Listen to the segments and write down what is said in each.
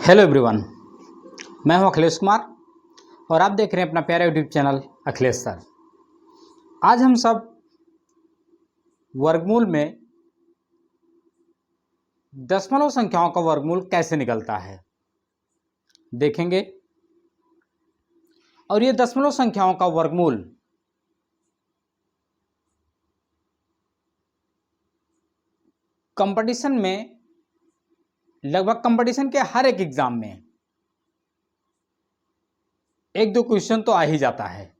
Hello everyone, मैं हूं अखिलेश कुमार और आप देख रहे हैं अपना प्यारा यूट्यूब चैनल अखिलेश सर। आज हम सब वर्गमूल में दशमलव संख्याओं का वर्गमूल कैसे निकलता है देखेंगे। और ये दशमलव संख्याओं का वर्गमूल कंपटीशन में लगभग कंपटीशन के हर एक एग्जाम में एक दो क्वेश्चन तो आ ही जाता है।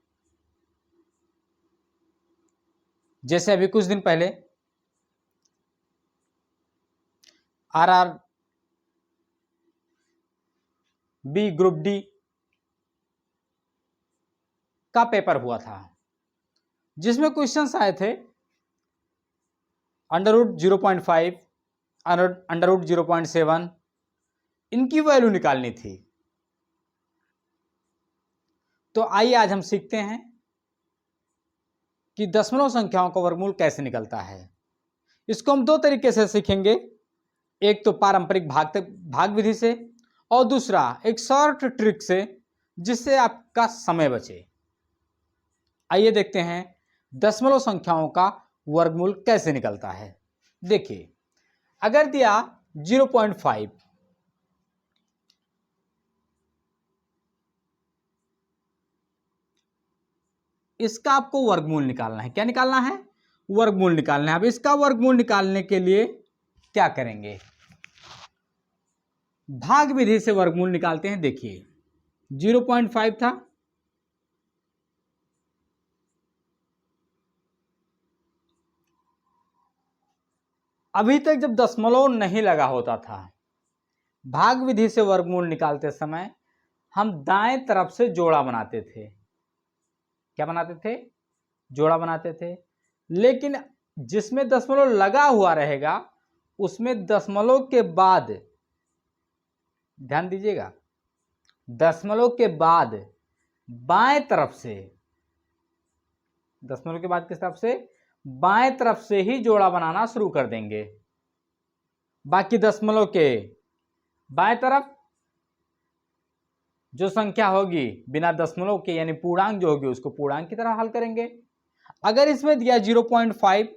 जैसे अभी कुछ दिन पहले RRB ग्रुप डी का पेपर हुआ था, जिसमें क्वेश्चंस आए थे √0.5, √0.7, इनकी वैल्यू निकालनी थी। तो आइए आज हम सीखते हैं कि दशमलव संख्याओं का वर्गमूल कैसे निकलता है। इसको हम दो तरीके से सीखेंगे, एक तो पारंपरिक भाग विधि से और दूसरा एक शॉर्ट ट्रिक से जिससे आपका समय बचे। आइए देखते हैं दशमलव संख्याओं का वर्गमूल कैसे निकलता है। देखिए, अगर दिया 0.5, इसका आपको वर्गमूल निकालना है। क्या निकालना है? वर्गमूल निकालना है। अब इसका वर्गमूल निकालने के लिए क्या करेंगे? भाग विधि से वर्गमूल निकालते हैं। देखिए, 0.5 था, अभी तक जब दशमलव नहीं लगा होता था, भाग विधि से वर्गमूल निकालते समय हम दाएं तरफ से जोड़ा बनाते थे। क्या बनाते थे? जोड़ा बनाते थे। लेकिन जिसमें दशमलव लगा हुआ रहेगा उसमें दशमलव के बाद, ध्यान दीजिएगा, दशमलव के बाद बाएं तरफ से, दशमलव के बाद किस तरफ से? बाएं तरफ से ही जोड़ा बनाना शुरू कर देंगे। बाकी दशमलव के बाएं तरफ जो संख्या होगी बिना दशमलव के, यानी पूर्णांक जो होगी, उसको पूर्णांक की तरह हल करेंगे। अगर इसमें दिया 0.5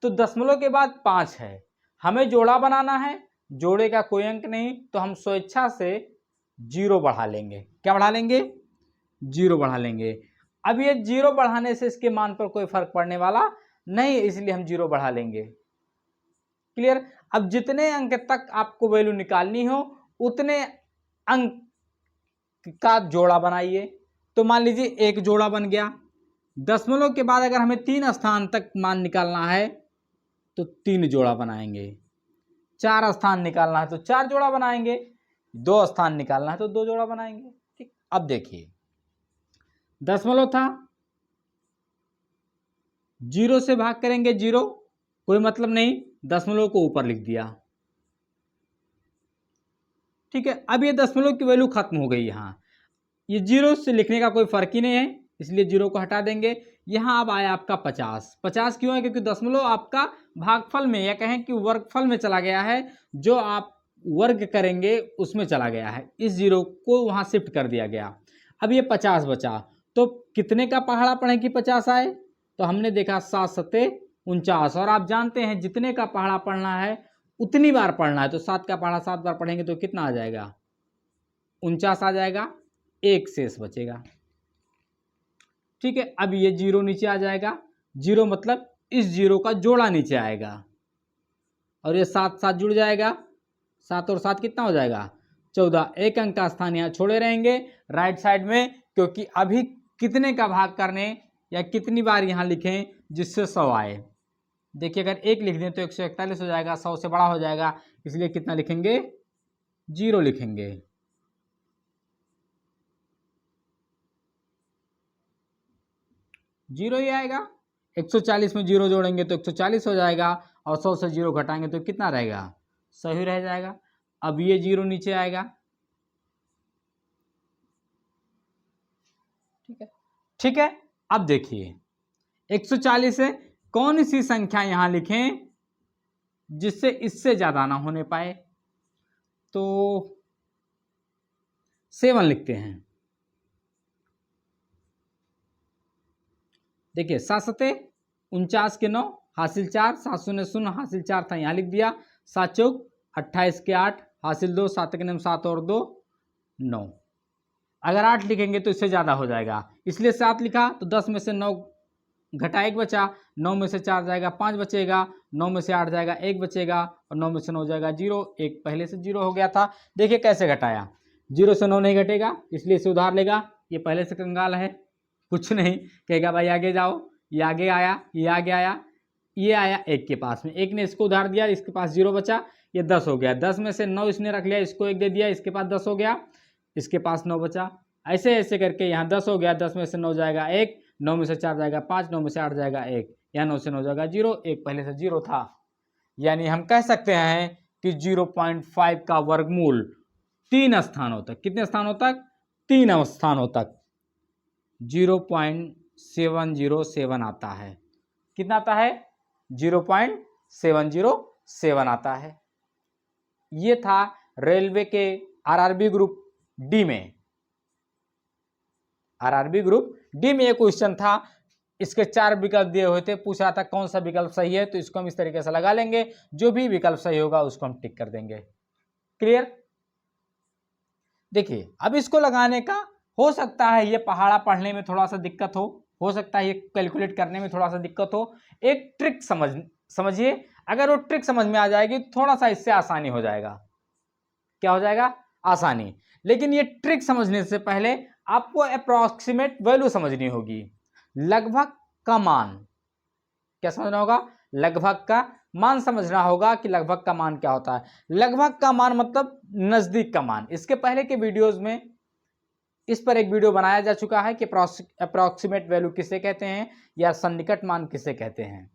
तो दशमलव के बाद 5 है, हमें जोड़ा बनाना है, जोड़े का कोई अंक नहीं, तो हम स्वेच्छा से 0 बढ़ा लेंगे। क्या बढ़ा लेंगे? 0 बढ़ा लेंगे। अब ये 0 बढ़ाने से इसके मान पर कोई फर्क पड़ने वाला नहीं, इसलिए हम 0 बढ़ा लेंगे। क्लियर? अब जितने अंक तक आपको वैल्यू निकालनी हो उतने अंक का जोड़ा बनाइए। तो मान लीजिए एक जोड़ा बन गया। दशमलव के बाद अगर हमें 3 स्थान तक मान निकालना है तो 3 जोड़ा बनाएंगे। 4 स्थान निकालना है तो 4 जोड़ा बनाएंगे। 2 स्थान निकालना है तो 2 जोड़ा बनाएंगे। ठीक, अब देखिए, दशमलव था, 0 से भाग करेंगे, 0, कोई मतलब नहीं, दशमलव को ऊपर लिख दिया। ठीक है, अब ये दशमलव की वैल्यू खत्म हो गई। यहाँ ये 0 से लिखने का कोई फर्क ही नहीं है, इसलिए 0 को हटा देंगे। यहाँ अब आया आपका 50। 50 क्यों है? क्योंकि दशमलव आपका भागफल में, या कहें कि वर्गफल में चला गया है, जो आप वर्ग करेंगे उसमें चला गया है। इस 0 को वहाँ शिफ्ट कर दिया गया। अब ये 50 बचा, तो कितने का पहाड़ा पढ़े कि 50 आए? तो हमने देखा 7 सत्ते 49, और आप जानते हैं जितने का पहाड़ा पढ़ना है उतनी बार पढ़ना है। तो 7 का पहाड़ा 7 बार पढ़ेंगे तो कितना आ जाएगा? 49 आ जाएगा, एक शेष बचेगा। ठीक है, अब ये 0 नीचे आ जाएगा। 0 मतलब इस 0 का जोड़ा नीचे आएगा, और ये 7 साथ जुड़ जाएगा। 7 और 7 कितना हो जाएगा? 14। एक अंक का स्थान यहाँ छोड़े रहेंगे राइट साइड में, क्योंकि अभी कितने का भाग करने या कितनी बार यहाँ लिखें जिससे 100 आए। देखिए, अगर 1 लिख दें तो 141 हो जाएगा, 100 से बड़ा हो जाएगा, इसलिए कितना लिखेंगे? 0 लिखेंगे। जीरो ही आएगा। 140 में 0 जोड़ेंगे तो 140 हो जाएगा, और 100 से 0 घटाएंगे तो कितना रहेगा? 100 ही रह जाएगा। अब ये 0 नीचे आएगा। ठीक है, ठीक है। अब देखिए, 140 से कौन सी संख्या यहां लिखें जिससे इससे ज्यादा ना होने पाए? तो 7 लिखते हैं। देखिए 7 सते 49 के 9 हासिल 4, 7 शून्य 0 हासिल 4 था, यहाँ लिख दिया। 7 चौक 28 के 8 हासिल 2, 7 के 7 और 2 9। अगर 8 लिखेंगे तो इससे ज़्यादा हो जाएगा, इसलिए 7 लिखा। तो 10 में से 9 घटा 1 बचा, 9 में से 4 जाएगा 5 बचेगा, 9 में से 8 जाएगा 1 बचेगा, और 9 में से 9 जाएगा 0, 1 पहले से 0 हो गया था। देखिए कैसे घटाया, 0 से 9 नहीं घटेगा, इसलिए इसे उधार लेगा। ये पहले से कंगाल है, कुछ नहीं कहेगा, भाई आगे जाओ। ये आगे आया, ये आगे आया, ये आया 1 के पास में, 1 ने इसको उधार दिया, इसके पास 0 बचा, ये 10 हो गया। 10 में से 9 इसने रख लिया, इसको 1 दे दिया, इसके पास 10 हो गया, इसके पास 9 बचा। ऐसे ऐसे करके यहाँ 10 हो गया, 10 में से 9 जाएगा 1, 9 में से 4 जाएगा 5, 9 में से 8 जाएगा 1, यहाँ 9 से 9 जाएगा 0, 1 पहले से 0 था। यानी हम कह सकते हैं कि 0.5 का वर्गमूल 3 स्थानों तक, कितने स्थानों तक? 3 स्थानों तक 0.707 आता है। कितना आता है? 0.707 आता है। ये था रेलवे के आरआरबी ग्रुप डी में। आरआरबी ग्रुप डी में एक क्वेश्चन था, इसके 4 विकल्प दिए हुए थे, पूछ रहा था कौन सा विकल्प सही है। तो इसको हम इस तरीके से लगा लेंगे, जो भी विकल्प सही होगा उसको हम टिक कर देंगे। क्लियर? देखिए अब इसको लगाने का हो सकता है ये पहाड़ा पढ़ने में थोड़ा सा दिक्कत हो सकता है ये कैलकुलेट करने में थोड़ा सा दिक्कत हो। एक ट्रिक समझिए, अगर वो ट्रिक समझ में आ जाएगी थोड़ा सा इससे आसानी हो जाएगा। क्या हो जाएगा? आसानी। लेकिन ये ट्रिक समझने से पहले आपको अप्रॉक्सीमेट वैल्यू समझनी होगी, लगभग का मान। क्या समझना होगा? लगभग का मान समझना होगा कि लगभग का मान क्या होता है। लगभग का मान मतलब नजदीक का मान। इसके पहले के वीडियोस में इस पर एक वीडियो बनाया जा चुका है कि अप्रॉक्सीमेट वैल्यू किसे कहते हैं या सन्निकट मान किसे कहते हैं।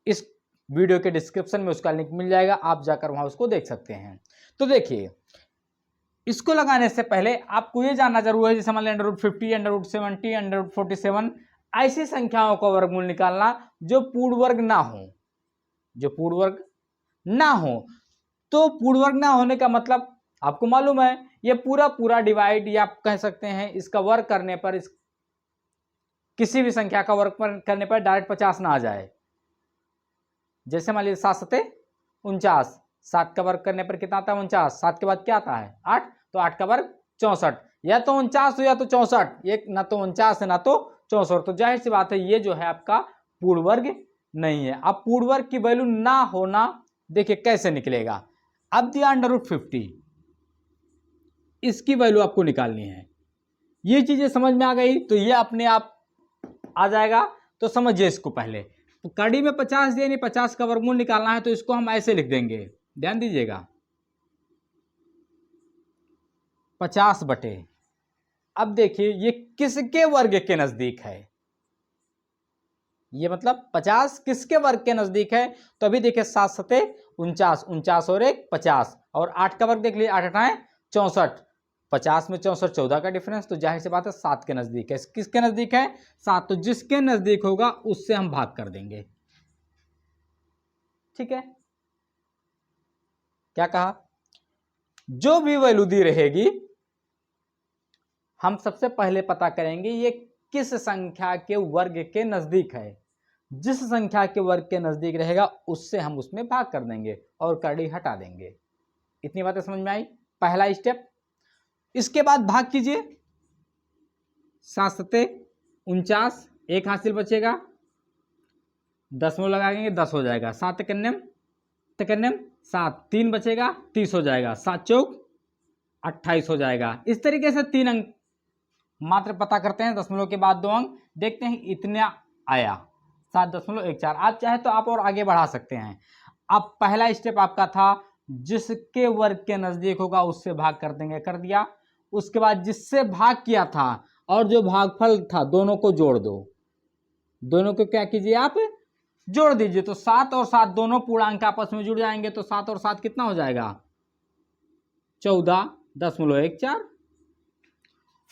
इस वीडियो के डिस्क्रिप्शन में उसका लिंक मिल जाएगा, आप जाकर वहां उसको देख सकते हैं। तो देखिए इसको लगाने से पहले आपको ये जानना जरूर है, जैसे मान लीजिए √50, √70, √47 ऐसी संख्याओं का वर्गमूल निकालना जो पूर्ण वर्ग ना हो, जो पूर्ण वर्ग ना हो। तो पूर्ण वर्ग ना होने का मतलब आपको मालूम है, ये पूरा डिवाइड या आप कह सकते हैं इसका वर्ग करने पर, इस किसी भी संख्या का वर्ग करने पर डायरेक्ट 50 ना आ जाए। जैसे मान लीजिए 7 सते 49, 7 का वर्ग करने पर कितना आता है? 49। 7 के बाद क्या आता है? 8, तो 8 का वर्ग 64। या तो 49 हो या तो 64, एक ना तो 49 है ना तो 64। तो जाहिर सी बात है ये जो है आपका पूर्ण वर्ग नहीं है। अब पूर्ण वर्ग की वैल्यू ना होना देखिए कैसे निकलेगा। अब दिया √50, इसकी वैल्यू आपको निकालनी है। ये चीजें समझ में आ गई तो ये अपने आप आ जाएगा। तो समझिए इसको पहले, तो कड़ी में 50 दिए, नहीं 50 का वर्गमूल निकालना है, तो इसको हम ऐसे लिख देंगे, ध्यान दीजिएगा, 50 बटे। अब देखिए ये किसके वर्ग के नजदीक है, ये मतलब 50 किसके वर्ग के नजदीक है। तो अभी देखिए 7 सते 49, 49 और 1 50, और 8 का वर्ग देख लीजिए, 8 8 64, 50 में 64 14 का डिफरेंस। तो जाहिर सी बात है 7 के नजदीक है। किसके नजदीक है? 7। तो जिसके नजदीक होगा उससे हम भाग कर देंगे। ठीक है, क्या कहा? जो भी वैल्यू दी रहेगी हम सबसे पहले पता करेंगे ये किस संख्या के वर्ग के नजदीक है। जिस संख्या के वर्ग के नजदीक रहेगा उससे हम उसमें भाग कर देंगे और कड़ी हटा देंगे। इतनी बातें समझ में आई? पहला स्टेप। इसके बाद भाग कीजिए, 7 सते 49, 1 हासिल बचेगा, दशमलव लगाएंगे 10 हो जाएगा, 7 तिकन्नम 7, 3 बचेगा 30 हो जाएगा, 7 चौक 28 हो जाएगा। इस तरीके से 3 अंक मात्र पता करते हैं, दशमलव के बाद 2 अंक देखते हैं इतना आया 7.14। आप चाहे तो आप और आगे बढ़ा सकते हैं। अब पहला स्टेप आपका था जिसके वर्ग के नजदीक होगा उससे भाग कर देंगे, कर दिया। उसके बाद जिससे भाग किया था और जो भागफल था दोनों को जोड़ दो, दोनों को क्या कीजिए आप? जोड़ दीजिए। तो 7 और 7 दोनों पूर्णांक आपस में जुड़ जाएंगे, तो 7 और 7 कितना हो जाएगा? 14.14।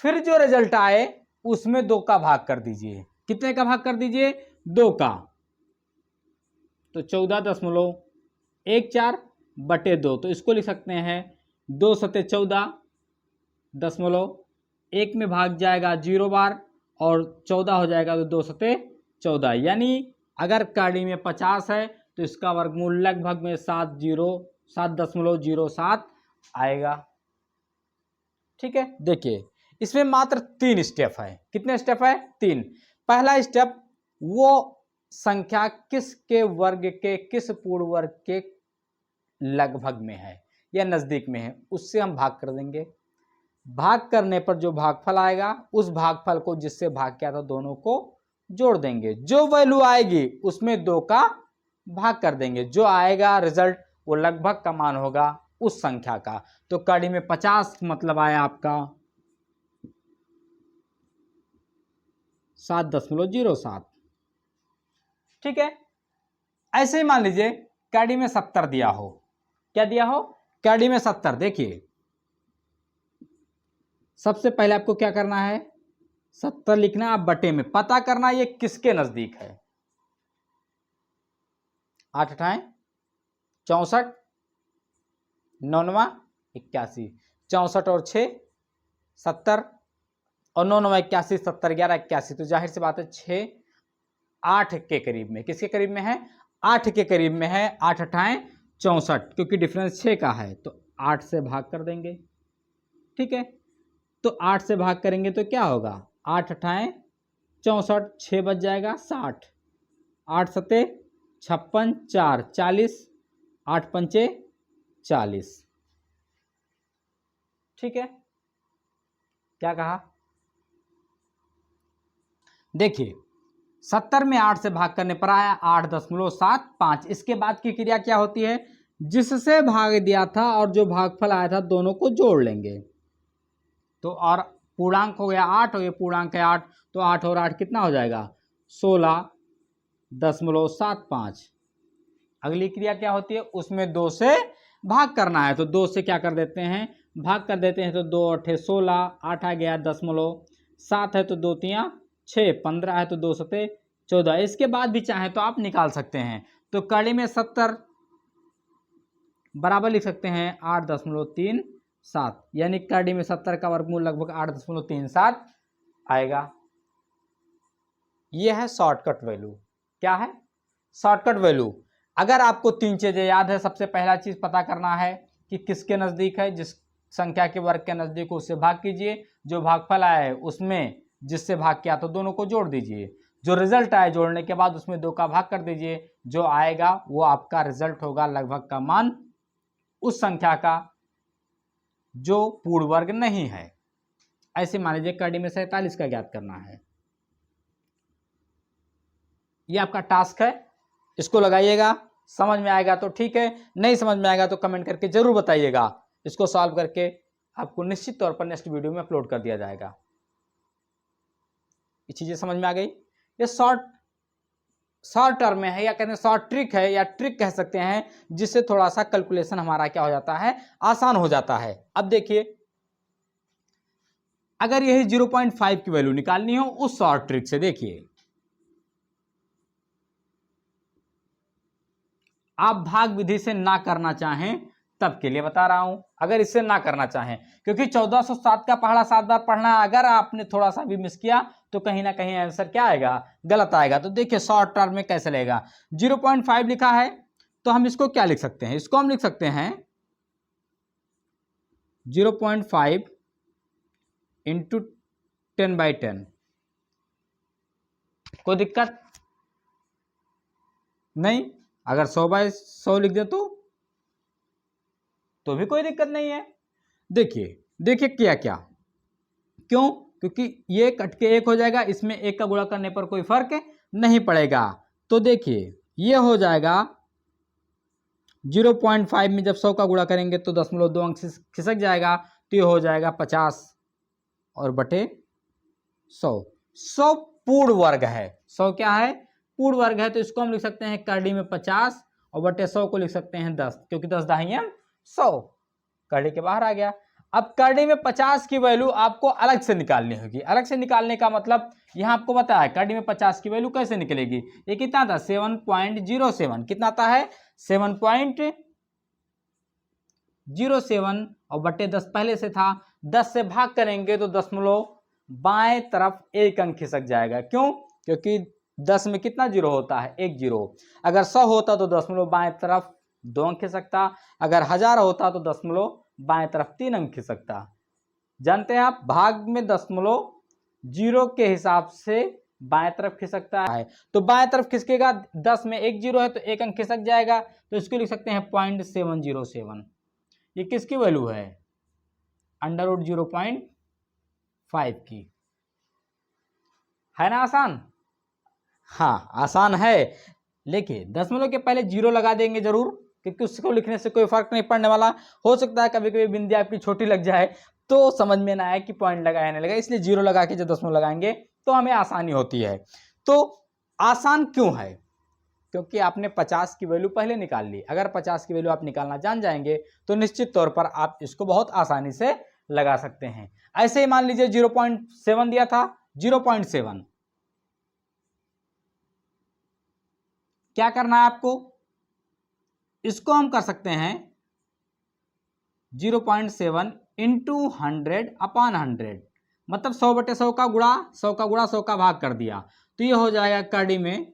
फिर जो रिजल्ट आए उसमें 2 का भाग कर दीजिए। कितने का भाग कर दीजिए? 2 का। तो 14.14 बटे 2। तो इसको लिख सकते हैं 2 सते 14 1 में भाग जाएगा 0 बार और 14 हो जाएगा तो 2 सते 14, यानी अगर कड़ी में 50 है तो इसका वर्गमूल लगभग में 7.07 आएगा। ठीक है, देखिए इसमें मात्र 3 स्टेप है। कितने स्टेप है? 3। पहला स्टेप, वो संख्या किसके वर्ग के, किस पूर्ण वर्ग के लगभग में है या नजदीक में है, उससे हम भाग कर देंगे। भाग करने पर जो भागफल आएगा उस भागफल को जिससे भाग किया था दोनों को जोड़ देंगे। जो वैल्यू आएगी उसमें 2 का भाग कर देंगे। जो आएगा रिजल्ट वो लगभग का मान होगा उस संख्या का। तो कड़ी में 50 मतलब आया आपका 7.07। ठीक है, ऐसे ही मान लीजिए कड़ी में 70 दिया हो। क्या दिया हो? कड़ी में 70। देखिए सबसे पहले आपको क्या करना है, 70 लिखना, आप बटे में पता करना ये किसके नजदीक है। 8 8 64, 9 81, 64 और 6 70 और 9 81, 70 11 81, तो जाहिर सी बात है 6 8 के करीब में। किसके करीब में है? 8 के करीब में है। 8 8 64, क्योंकि डिफरेंस 6 का है तो 8 से भाग कर देंगे। ठीक है, तो 8 से भाग करेंगे तो क्या होगा? 8 8 64, 6 बच जाएगा 60, 8 सते 56, 4 40, 8 पंचे 40। ठीक है, क्या कहा? देखिए 70 में 8 से भाग करने पर आया 8.75। इसके बाद की क्रिया क्या होती है? जिससे भाग दिया था और जो भागफल आया था दोनों को जोड़ लेंगे। तो और पूर्णांक हो गया 8 और ये पूर्णांक है 8, तो 8 और 8 कितना हो जाएगा? 16.75। अगली क्रिया क्या होती है? उसमें 2 से भाग करना है, तो 2 से क्या कर देते हैं? भाग कर देते हैं। तो 2 8 16, 8 आ गया 7 है तो 2 3 6, 15 है तो 2 सते 14। इसके बाद भी चाहे तो आप निकाल सकते हैं। तो कड़ी में 70 बराबर लिख सकते हैं 8.37, यानी कड़ी में 70 का वर्गमूल लगभग 8.37 आएगा। यह है शॉर्टकट वैल्यू। क्या है? Shortcut value. अगर आपको 3 चीजें याद है, सबसे पहला चीज पता करना है कि किसके नजदीक है, जिस संख्या के वर्ग के नजदीक हो उससे भाग कीजिए। जो भागफल आया है उसमें जिससे भाग किया तो दोनों को जोड़ दीजिए। जो रिजल्ट आए जोड़ने के बाद उसमें 2 का भाग कर दीजिए। जो आएगा वो आपका रिजल्ट होगा लगभग का मान उस संख्या का जो पूर्ण वर्ग नहीं है। ऐसे मान लीजिए कड़ी में 47 का ज्ञात करना है। ये आपका टास्क है, इसको लगाइएगा। समझ में आएगा तो ठीक है, नहीं समझ में आएगा तो कमेंट करके जरूर बताइएगा। इसको सॉल्व करके आपको निश्चित तौर पर नेक्स्ट वीडियो में अपलोड कर दिया जाएगा। ये चीजें समझ में आ गई? ये शॉर्ट टर्म में है या कहते हैं शॉर्ट ट्रिक है, या ट्रिक कह सकते हैं, जिससे थोड़ा सा कैलकुलेशन हमारा क्या हो जाता है, आसान हो जाता है। अब देखिए अगर यही 0.5 की वैल्यू निकालनी हो उस शॉर्ट ट्रिक से, देखिए आप भाग विधि से ना करना चाहें तब के लिए बता रहा हूं। अगर इससे ना करना चाहें, क्योंकि 1407 का पहाड़ा 7 बार पढ़ना है, अगर आपने थोड़ा सा भी मिस किया तो कहीं ना कहीं आंसर क्या आएगा? गलत आएगा। तो देखिए शॉर्ट टर्म में कैसे लेगा। 0.5 लिखा है तो हम इसको क्या लिख सकते हैं? इसको हम लिख सकते हैं 0.5 इंटू 10/10। कोई दिक्कत नहीं। अगर 100/100 लिख दे तो भी कोई दिक्कत नहीं है। देखिए क्या क्या, क्यों? क्योंकि ये कट के 1 हो जाएगा, इसमें 1 का गुणा करने पर कोई फर्क नहीं पड़ेगा। तो देखिए ये हो जाएगा 0.5 में जब 100 का गुणा करेंगे तो 0.2 अंक खिसक जाएगा, तो ये हो जाएगा 50 और बटे 100। 100 पूर्ण वर्ग है। 100 क्या है? पूर्ण वर्ग है। तो इसको हम लिख सकते हैं कड़ी में 50 और बटे 100 को लिख सकते हैं 10, क्योंकि 10 दाहिया 100 कड़ी के बाहर आ गया। अब कड़ी में 50 की वैल्यू आपको अलग से निकालनी होगी। अलग से निकालने का मतलब यहां आपको पता है कड़ी में 50 की वैल्यू कैसे निकलेगी। ये कितना था? 7.07। कितना आता है? 7.07 और बटे 10 पहले से था। 10 से भाग करेंगे तो दशमलव बाएं तरफ एक अंक खिसक जाएगा। क्यों? क्योंकि 10 में कितना जीरो होता है? एक जीरो। अगर 100 होता तो दशमलव बाएं तरफ 2 अंक खिसकता, अगर 1000 होता तो दशमलव बाएं तरफ 3 अंक खिसकता। जानते हैं आप, भाग में दशमलव जीरो के हिसाब से बाएं तरफ खिसकता है। तो बाएं तरफ खिसकेगा, 10 में एक जीरो है तो एक अंक खिसक जाएगा, तो इसको लिख सकते हैं 0.707। ये किसकी वैल्यू है? अंडर रूट 0.5 की। है ना आसान? हाँ आसान है। लेकिन दशमलव के पहले जीरो लगा देंगे जरूर, क्योंकि उसको लिखने से कोई फर्क नहीं पड़ने वाला। हो सकता है कभी कभी बिंदी आपकी छोटी लग जाए तो समझ में ना आए कि पॉइंट लगाया नहीं लगा, इसलिए जीरो लगा के जब दशमलव लगाएंगे तो हमें आसानी होती है। तो आसान क्यों है? क्योंकि आपने 50 की वैल्यू पहले निकाल ली। अगर 50 की वैल्यू आप निकालना जान जाएंगे तो निश्चित तौर पर आप इसको बहुत आसानी से लगा सकते हैं। ऐसे ही मान लीजिए 0.7 दिया था, 0.7 क्या करना है आपको? इसको हम कर सकते हैं 0.7 इंटू 100/100, मतलब 100/100 का गुणा 100 का भाग कर दिया, तो ये हो जाएगा कड़ी में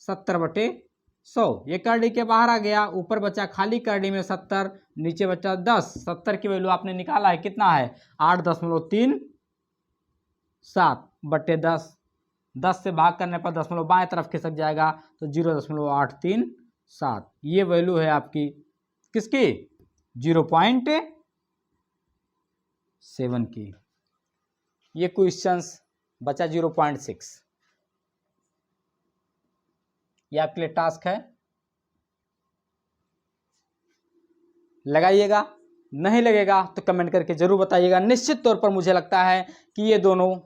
70/100। ये करड़ी के बाहर आ गया, ऊपर बचा खाली करड़ी में 70, नीचे बचा 10। 70 की वैल्यू आपने निकाला है, कितना है? 8.37/10। 10 से भाग करने पर दशमलव बाएं तरफ खिसक जाएगा तो 0.837। ये वैल्यू है आपकी किसकी? 0.7 की। ये क्वेश्चंस बचा 0.6। ये आपके लिए टास्क है, लगाइएगा। नहीं लगेगा तो कमेंट करके जरूर बताइएगा। निश्चित तौर पर मुझे लगता है कि ये दोनों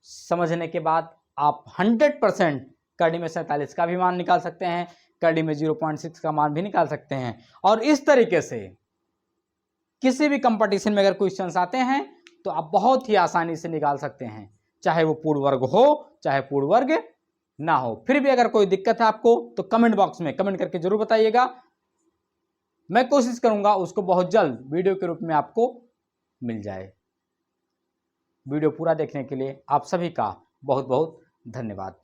समझने के बाद आप 100% कड़ी में 47 का भी मान निकाल सकते हैं, कड़ी में 0.6 का मान भी निकाल सकते हैं। और इस तरीके से किसी भी कंपटीशन में अगर क्वेश्चंस आते हैं तो आप बहुत ही आसानी से निकाल सकते हैं, चाहे वो पूर्ण वर्ग हो चाहे पूर्ण वर्ग ना हो। फिर भी अगर कोई दिक्कत है आपको तो कमेंट बॉक्स में कमेंट करके जरूर बताइएगा। मैं कोशिश करूंगा उसको बहुत जल्द वीडियो के रूप में आपको मिल जाए। वीडियो पूरा देखने के लिए आप सभी का बहुत बहुत धन्यवाद।